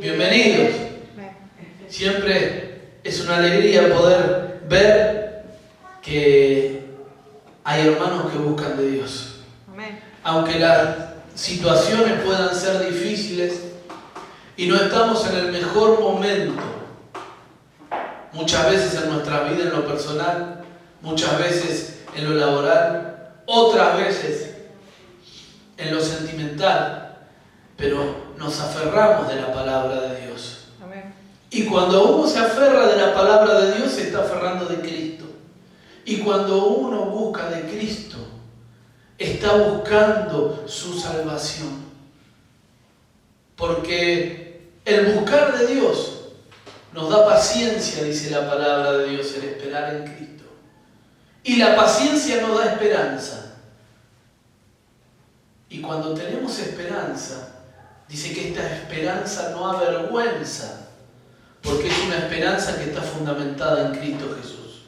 Bienvenidos. Siempre es una alegría poder ver que hay hermanos que buscan de Dios. Aunque las situaciones puedan ser difíciles y no estamos en el mejor momento, muchas veces en nuestra vida, en lo personal, muchas veces en lo laboral, otras veces en lo sentimental, pero nos aferramos de la palabra de Dios. Amén. Y cuando uno se aferra de la palabra de Dios, se está aferrando de Cristo. Y cuando uno busca de Cristo, está buscando su salvación. Porque el buscar de Dios nos da paciencia, dice la palabra de Dios, el esperar en Cristo. Y la paciencia nos da esperanza. Y cuando tenemos esperanza, dice que esta esperanza no avergüenza, porque es una esperanza que está fundamentada en Cristo Jesús.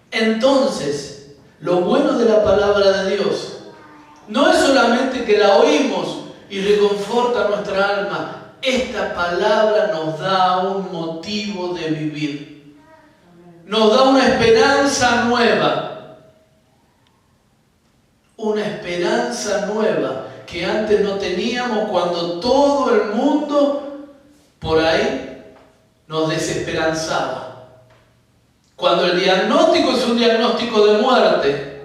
Entonces, lo bueno de la palabra de Dios no es solamente que la oímos y reconforta nuestra alma. Esta palabra nos da un motivo de vivir. Nos da una esperanza nueva. Una esperanza nueva que antes no teníamos cuando todo el mundo por ahí nos desesperanzaba. Cuando el diagnóstico es un diagnóstico de muerte.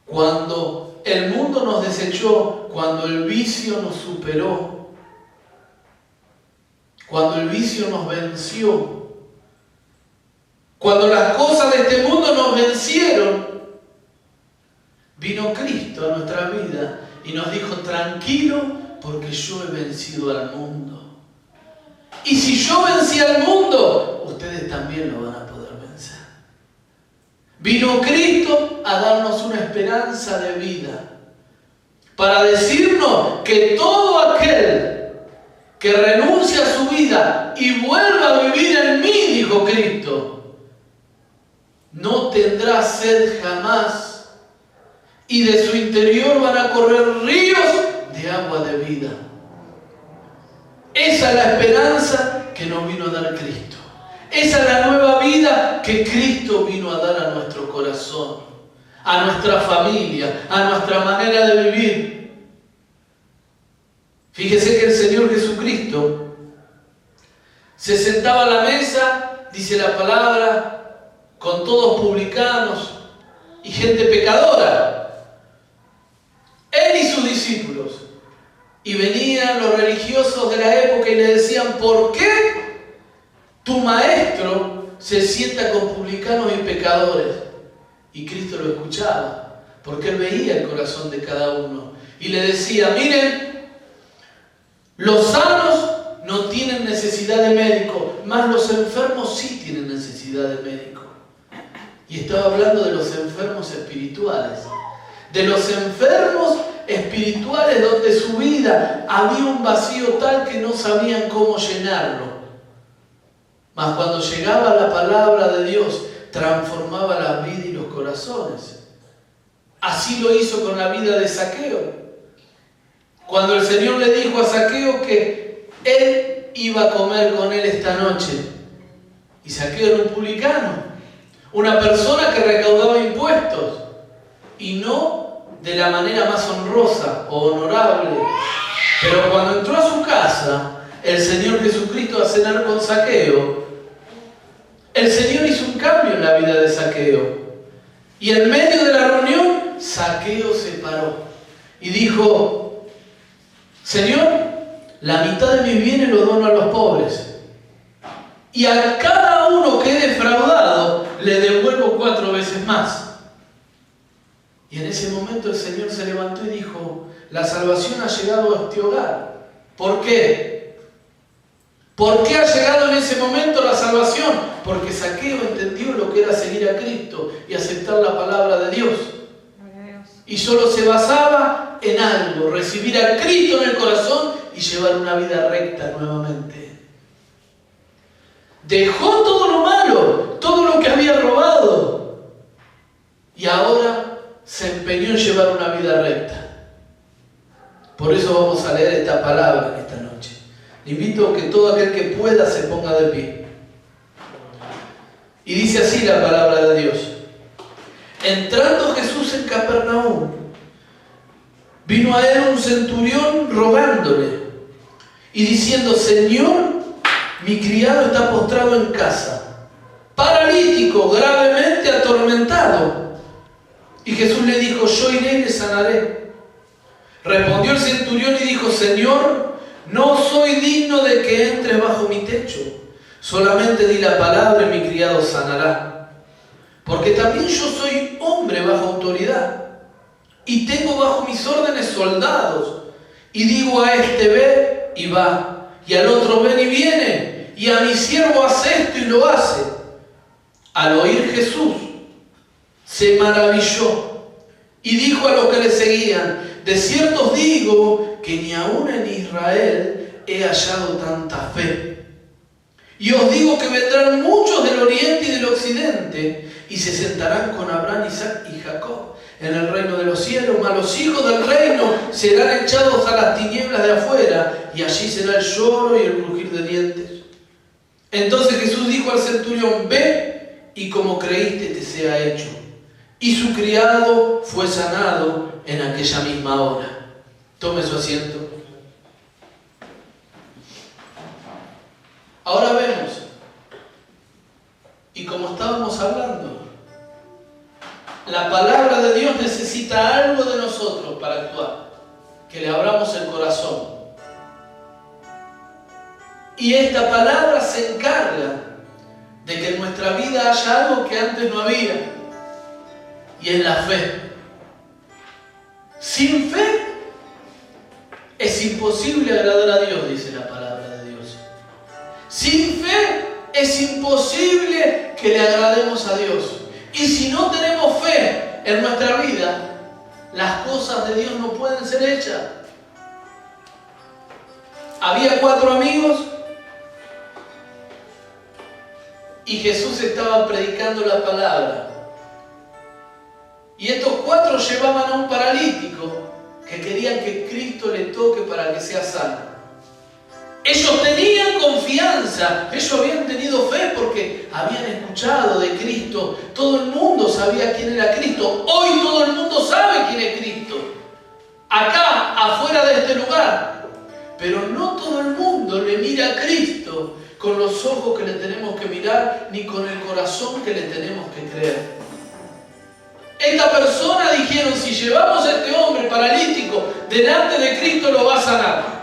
Cuando el mundo nos desechó, cuando el vicio nos superó, cuando el vicio nos venció, cuando las cosas de este mundo nos vencieron, vino Cristo a nuestra vida y nos dijo: tranquilo, porque yo he vencido al mundo. Y si yo vencí al mundo, ustedes también lo van a poder vencer. Vino Cristo a darnos una esperanza de vida, para decirnos que todo aquel que renuncia a su vida y vuelva a vivir en mí, dijo Cristo, no tendrá sed jamás. Y de su interior van a correr ríos de agua de vida. Esa es la esperanza que nos vino a dar Cristo. Esa es la nueva vida que Cristo vino a dar a nuestro corazón, a nuestra familia, a nuestra manera de vivir. Fíjese que el Señor Jesucristo se sentaba a la mesa, dice la palabra, con todos publicanos y gente pecadora. Él y sus discípulos. Y venían los religiosos de la época y le decían: ¿por qué tu maestro se sienta con publicanos y pecadores? Y Cristo lo escuchaba, porque él veía el corazón de cada uno. Y le decía: miren, los sanos no tienen necesidad de médico, mas los enfermos sí tienen necesidad de médico. Y estaba hablando de los enfermos espirituales. De los enfermos espirituales donde su vida había un vacío tal que no sabían cómo llenarlo. Mas cuando llegaba la palabra de Dios, transformaba la vida y los corazones. Así lo hizo con la vida de Zaqueo. Cuando el Señor le dijo a Zaqueo que él iba a comer con él esta noche. Y Zaqueo era un publicano, una persona que recaudaba impuestos. Y no de la manera más honrosa o honorable. Pero cuando entró a su casa, el Señor Jesucristo a cenar con Zaqueo, el Señor hizo un cambio en la vida de Zaqueo. Y en medio de la reunión, Zaqueo se paró y dijo: Señor, la mitad de mis bienes los dono a los pobres. Y a cada uno que he defraudado, le devuelvo 4 veces más. Y en ese momento el Señor se levantó y dijo: la salvación ha llegado a este hogar. ¿Por qué? ¿Por qué ha llegado en ese momento la salvación? Porque Zaqueo entendió lo que era seguir a Cristo y aceptar la palabra de Dios. Y solo se basaba en algo: recibir a Cristo en el corazón y llevar una vida recta nuevamente. Dejó todo lo malo, todo lo que había robado. Y ahora se empeñó en llevar una vida recta. Por eso vamos a leer esta palabra en esta noche. Le invito a que todo aquel que pueda se ponga de pie. Y dice así la palabra de Dios. Entrando Jesús en Capernaum, vino a él un centurión rogándole y diciendo: Señor, mi criado está postrado en casa, paralítico, gravemente atormentado. Y Jesús le dijo: yo iré y le sanaré. Respondió el centurión y dijo: Señor, no soy digno de que entres bajo mi techo. Solamente di la palabra y mi criado sanará. Porque también yo soy hombre bajo autoridad, y tengo bajo mis órdenes soldados. Y digo a este: ve, y va, y al otro: ven, y viene, y a mi siervo: haz esto, y lo hace. Al oír Jesús, se maravilló y dijo a los que le seguían: de cierto os digo que ni aun en Israel he hallado tanta fe. Y os digo que vendrán muchos del oriente y del occidente y se sentarán con Abraham, Isaac y Jacob en el reino de los cielos, mas los hijos del reino serán echados a las tinieblas de afuera, y allí será el lloro y el crujir de dientes. Entonces Jesús dijo al centurión: ve, y como creíste te sea hecho. Y su criado fue sanado en aquella misma hora. Tome su asiento. Ahora vemos, y como estábamos hablando, la palabra de Dios necesita algo de nosotros para actuar, que le abramos el corazón. Y esta palabra se encarga de que en nuestra vida haya algo que antes no había, y es la fe. Sin fe es imposible agradar a Dios, dice la palabra de Dios. Sin fe es imposible que le agrademos a Dios. Y si no tenemos fe en nuestra vida, las cosas de Dios no pueden ser hechas. Había 4 amigos y Jesús estaba predicando la palabra. Y estos 4 llevaban a un paralítico que querían que Cristo le toque para que sea sano. Ellos tenían confianza, ellos habían tenido fe porque habían escuchado de Cristo. Todo el mundo sabía quién era Cristo. Hoy todo el mundo sabe quién es Cristo. Acá, afuera de este lugar. Pero no todo el mundo le mira a Cristo con los ojos que le tenemos que mirar, ni con el corazón que le tenemos que creer. Esta persona dijeron: si llevamos a este hombre paralítico delante de Cristo, lo va a sanar.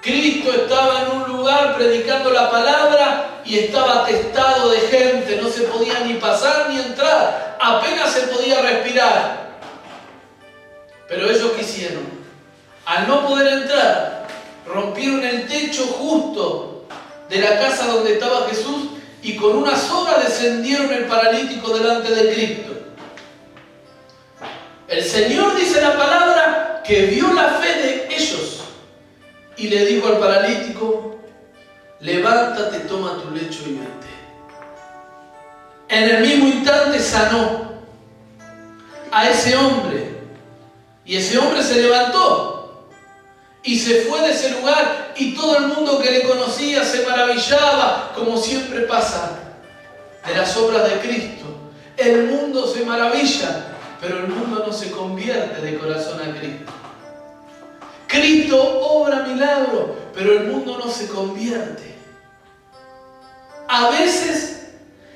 Cristo estaba en un lugar predicando la palabra y estaba atestado de gente. No se podía ni pasar ni entrar. Apenas se podía respirar. Pero ellos ¿qué hicieron? Al no poder entrar, rompieron el techo justo de la casa donde estaba Jesús y con una soga descendieron el paralítico delante de Cristo. El Señor, dice la palabra, que vio la fe de ellos y le dijo al paralítico: levántate, toma tu lecho y vete. En el mismo instante sanó a ese hombre y ese hombre se levantó y se fue de ese lugar, y todo el mundo que le conocía se maravillaba, como siempre pasa de las obras de Cristo. El mundo se maravilla, pero el mundo no se convierte de corazón a Cristo. Cristo obra milagros, pero el mundo no se convierte. A veces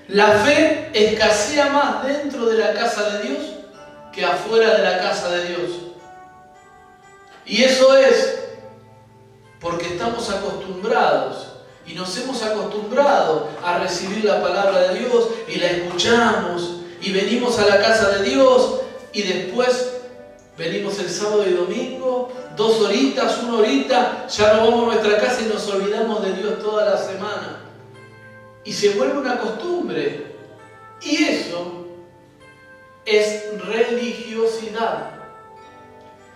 la fe escasea más dentro de la casa de Dios que afuera de la casa de Dios. Y eso es porque estamos acostumbrados y nos hemos acostumbrado a recibir la palabra de Dios y la escuchamos y venimos a la casa de Dios y después venimos el sábado y domingo, 2 horitas, 1 horita, ya nos vamos a nuestra casa y nos olvidamos de Dios toda la semana. Y se vuelve una costumbre. Y eso es religiosidad.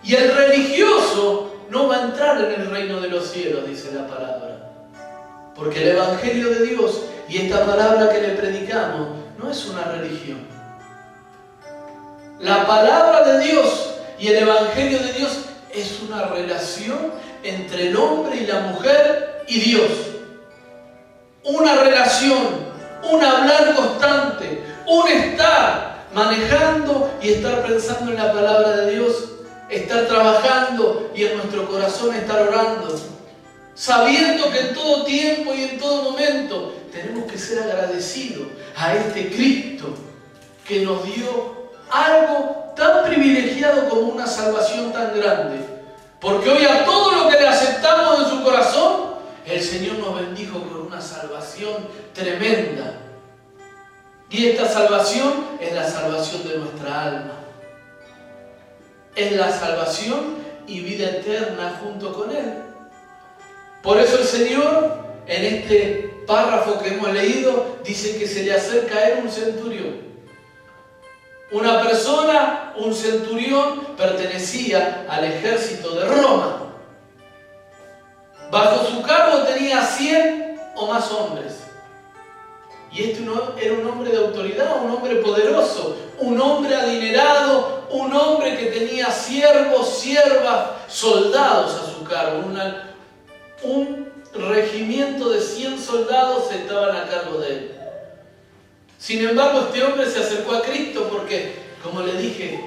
Y el religioso no va a entrar en el reino de los cielos, dice la palabra. Porque el Evangelio de Dios y esta palabra que le predicamos no es una religión. La palabra de Dios y el Evangelio de Dios es una relación entre el hombre y la mujer y Dios. Una relación, un hablar constante, un estar manejando y estar pensando en la palabra de Dios, estar trabajando y en nuestro corazón estar orando, sabiendo que en todo tiempo y en todo momento tenemos que ser agradecidos a este Cristo que nos dio algo tan privilegiado como una salvación tan grande. Porque hoy a todo lo que le aceptamos en su corazón, el Señor nos bendijo con una salvación tremenda. Y esta salvación es la salvación de nuestra alma. Es la salvación y vida eterna junto con Él. Por eso el Señor, en este párrafo que hemos leído, dice que se le acerca a Él un centurión. Una persona, un centurión, pertenecía al ejército de Roma. Bajo su cargo tenía 100 o más hombres. Y este era un hombre de autoridad, un hombre poderoso, un hombre adinerado, un hombre que tenía siervos, siervas, soldados a su cargo. Un regimiento de 100 soldados estaban a cargo de él. Sin embargo, este hombre se acercó a Cristo porque, como le dije,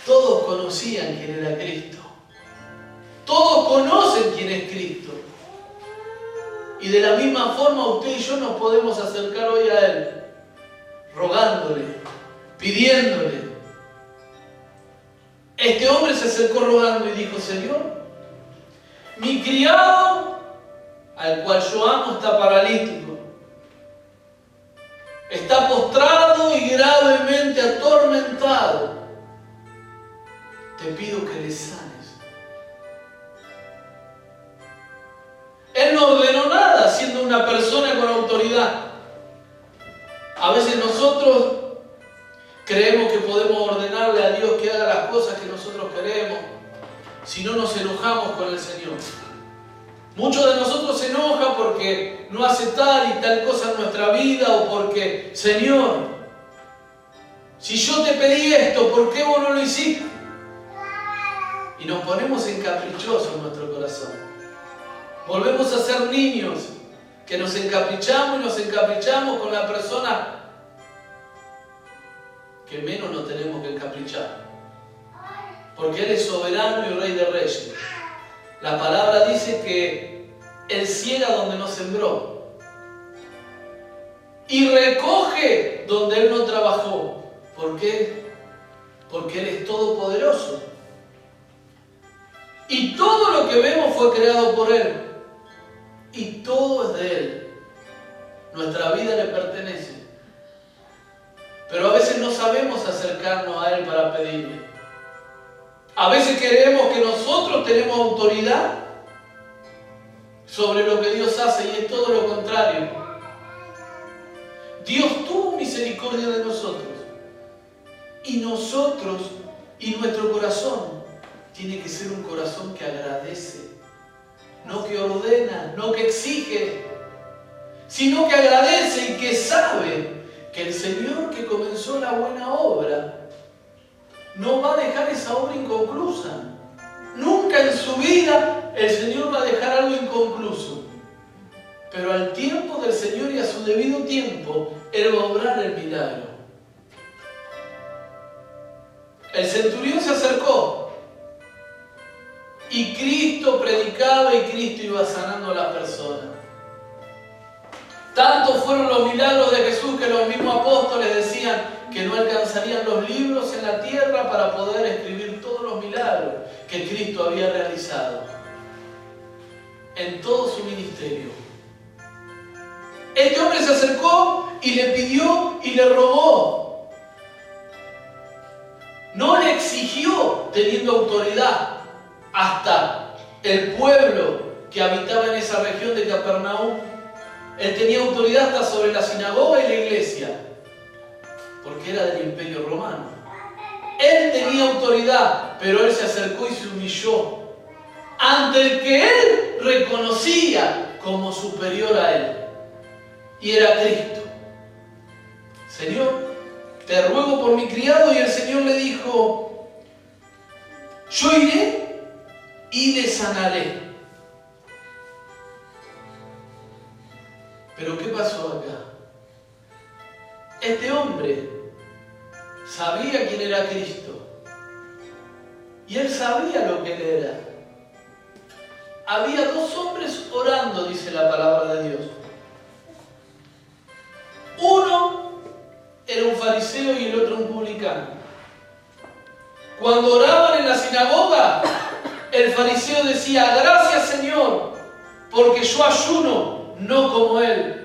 todos conocían quién era Cristo. Todos conocen quién es Cristo. Y de la misma forma usted y yo nos podemos acercar hoy a Él, rogándole, pidiéndole. Este hombre se acercó rogando y dijo: Señor, mi criado, al cual yo amo, está paralítico. Está postrado y gravemente atormentado. Te pido que le sanes. Él no ordenó nada, siendo una persona con autoridad. A veces nosotros creemos que podemos ordenarle a Dios que haga las cosas que nosotros queremos, si no nos enojamos con el Señor. Muchos de nosotros se enojan porque no hace tal y tal cosa en nuestra vida, o porque, Señor, si yo te pedí esto, ¿por qué vos no lo hiciste? Y nos ponemos encaprichosos en nuestro corazón. Volvemos a ser niños que nos encaprichamos y nos encaprichamos con la persona que menos nos tenemos que encaprichar. Porque Él es soberano y Rey de Reyes. La palabra dice que Él ciega donde no sembró y recoge donde Él no trabajó. ¿Por qué? Porque Él es todopoderoso. Y todo lo que vemos fue creado por Él. Y todo es de Él. Nuestra vida le pertenece. Pero a veces no sabemos acercarnos a Él para pedirle. A veces creemos que nosotros tenemos autoridad sobre lo que Dios hace, y es todo lo contrario. Dios tuvo misericordia de nosotros. Y nosotros, y nuestro corazón, tiene que ser un corazón que agradece. No que ordena, no que exige, sino que agradece y que sabe que el Señor que comenzó la buena obra no va a dejar esa obra inconclusa. Nunca en su vida el Señor va a dejar algo inconcluso. Pero al tiempo del Señor y a su debido tiempo, Él va a obrar el milagro. El centurión se acercó. Y Cristo predicaba y Cristo iba sanando a las personas. Tantos fueron los milagros de Jesús que los mismos apóstoles decían que no alcanzarían los libros en la tierra para poder escribir todos los milagros que Cristo había realizado en todo su ministerio. Este hombre se acercó y le pidió y le rogó. No le exigió teniendo autoridad. Hasta el pueblo que habitaba en esa región de Capernaum, Él tenía autoridad hasta sobre la sinagoga y la iglesia, porque era del Imperio Romano. Él tenía autoridad, pero Él se acercó y se humilló ante el que Él reconocía como superior a Él, y era Cristo. Señor, te ruego por mi criado. Y el Señor le dijo: yo iré y le sanaré. Pero ¿qué pasó acá? Este hombre sabía quién era Cristo. Y él sabía lo que él era. Había dos hombres orando, dice la palabra de Dios. Uno era un fariseo y el otro un publicano. Cuando oraban en la sinagoga, el fariseo decía: gracias, Señor, porque yo ayuno, no como él.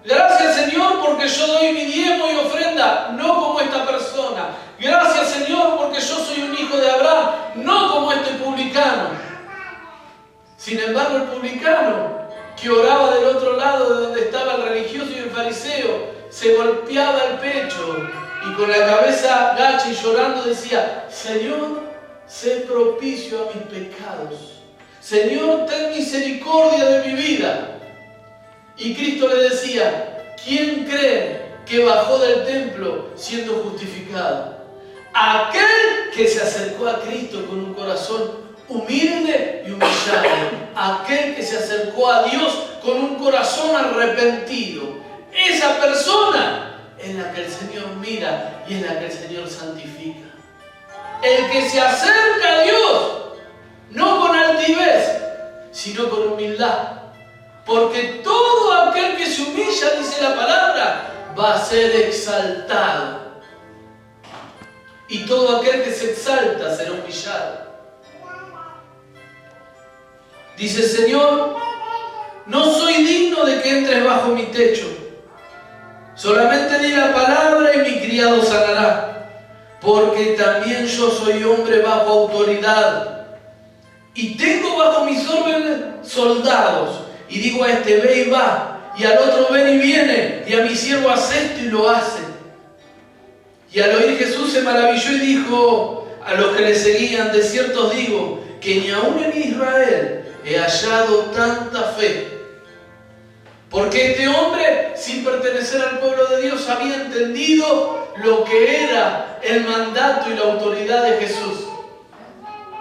Gracias, Señor, porque yo doy mi diezmo y ofrenda, no como esta persona. Gracias, Señor, porque yo soy un hijo de Abraham, no como este publicano. Sin embargo, el publicano, que oraba del otro lado de donde estaba el religioso y el fariseo, se golpeaba el pecho y con la cabeza gacha y llorando decía: Señor, sé propicio a mis pecados. Señor, ten misericordia de mi vida. Y Cristo le decía: ¿quién cree que bajó del templo siendo justificado? Aquel que se acercó a Cristo con un corazón humilde y humillado. Aquel que se acercó a Dios con un corazón arrepentido. Esa persona es la que el Señor mira y es la que el Señor santifica. El que se acerca a Dios, no con altivez, sino con humildad. Porque todo aquel que se humilla, dice la palabra, va a ser exaltado. Y todo aquel que se exalta será humillado. Dice: Señor, no soy digno de que entres bajo mi techo. Solamente di la palabra y mi criado sanará. Porque también yo soy hombre bajo autoridad. Y tengo bajo mis órdenes soldados. Y digo a este: ve y va, y al otro: ven y viene, y a mi siervo: haz esto, y lo hace. Y al oír Jesús se maravilló y dijo a los que le seguían: de cierto os digo, que ni aún en Israel he hallado tanta fe. Porque este hombre, sin pertenecer al pueblo de Dios, había entendido lo que era el mandato y la autoridad de Jesús.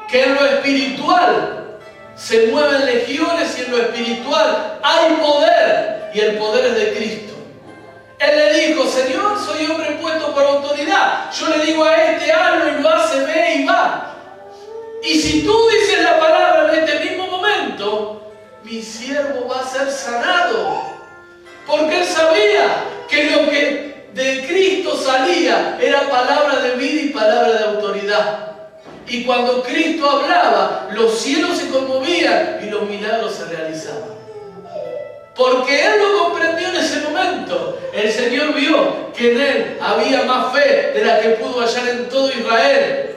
Que en lo espiritual se mueven legiones y en lo espiritual hay poder, y el poder es de Cristo. Él le dijo: Señor, soy hombre puesto por autoridad. Yo le digo a este: hazlo, y lo hace, ve y va. Y si tú dices la palabra en este mismo momento, mi siervo va a ser sanado. Porque él sabía que lo que de Cristo salía era palabra de vida y palabra de autoridad. Y cuando Cristo hablaba, los cielos se conmovían y los milagros se realizaban. Porque él lo comprendió en ese momento. El Señor vio que en él había más fe de la que pudo hallar en todo Israel.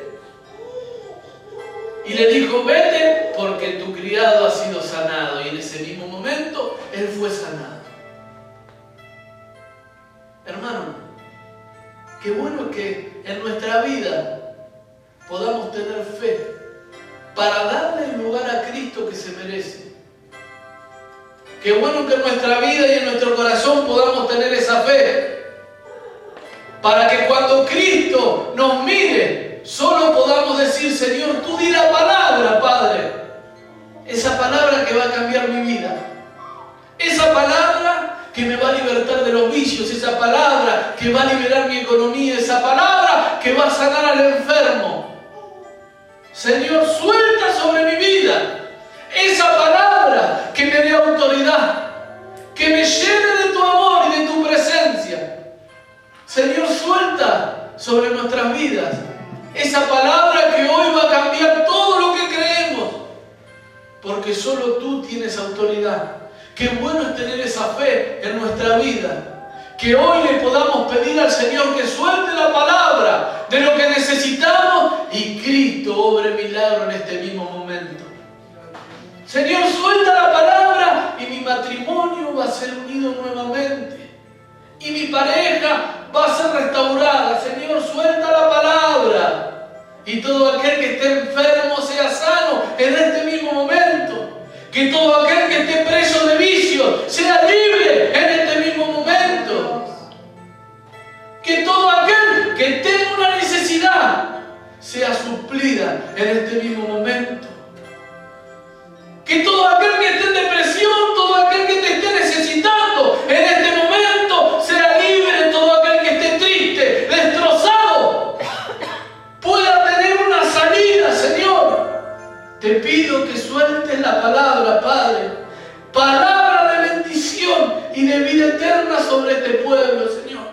Y le dijo: vete, porque tu criado ha sido sanado. Y en ese mismo momento, él fue sanado. Hermano, qué bueno que en nuestra vida podamos tener fe para darle el lugar a Cristo que se merece. Qué bueno que en nuestra vida y en nuestro corazón podamos tener esa fe para que cuando Cristo nos mire, solo podamos decir: Señor, tú di la palabra, Padre. Esa palabra que va a cambiar mi vida. Esa palabra que me va a libertar de los vicios. Esa palabra que va a liberar mi economía. Esa palabra que va a sanar al enfermo. Señor, suelta sobre mi vida esa palabra que me dé autoridad, que me llene de tu amor y de tu presencia. Señor, suelta sobre nuestras vidas esa palabra que hoy va a cambiar todo lo que creemos, porque solo tú tienes autoridad. Qué bueno es tener esa fe en nuestra vida. Que hoy le podamos pedir al Señor que suelte la palabra de lo que necesitamos y Cristo obre milagro en este mismo momento. Señor, suelta la palabra y mi matrimonio va a ser unido nuevamente. Y mi pareja va a ser restaurada. Señor, suelta la palabra. Y todo aquel que esté enfermo sea sano en este mismo momento. Que todo aquel que esté preso de vicio sea libre en este mismo momento. Que todo aquel que tenga una necesidad sea suplida en este mismo momento. sobre este pueblo, Señor.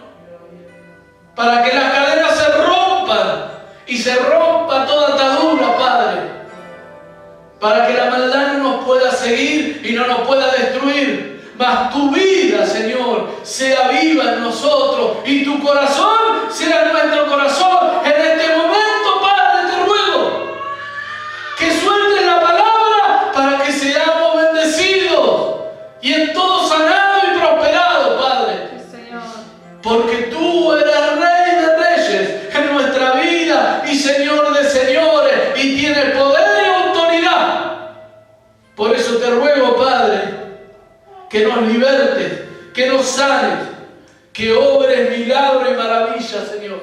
Para que las cadenas se rompan y se rompa toda atadura, Padre. Para que la maldad no nos pueda seguir y no nos pueda destruir. Mas tu vida, Señor, sea viva en nosotros y tu corazón sea nuestro corazón. En este momento, Padre, te ruego que sueltes la palabra para que seamos bendecidos y en todo sanados y prosperados, Padre. Sí, Señor. Porque tú eres Rey de Reyes en nuestra vida y Señor de señores y tienes poder y autoridad. Por eso te ruego, Padre, que nos libertes, que nos sanes, que obres milagros y maravillas, Señor.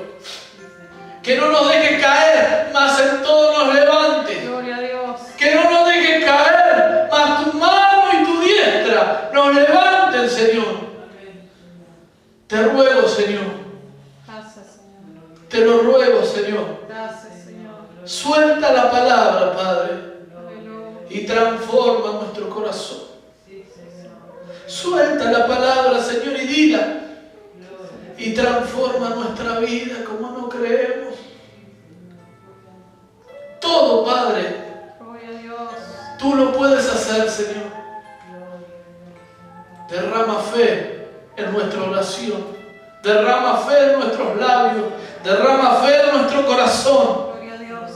Que no nos dejes caer, mas en todo nos levantes. Gloria a Dios. Que no nos dejes caer, mas tu mano y tu diestra nos levanten, Señor. Te ruego, Señor. Gracias, Señor. Te lo ruego, Señor. Gracias, Señor. Suelta la palabra, Padre, Aleluya. y transforma nuestro corazón. Suelta la palabra, Señor, y dila. Y transforma nuestra vida como no creemos. Todo, Padre, Gloria a Dios. tú lo puedes hacer, Señor. Derrama fe en nuestra oración. Derrama fe en nuestros labios. Derrama fe en nuestro corazón. Gloria a Dios.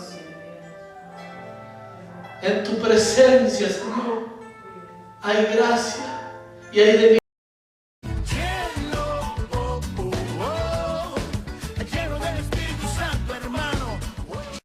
En tu presencia, Señor, hay gracia y hay debilidad.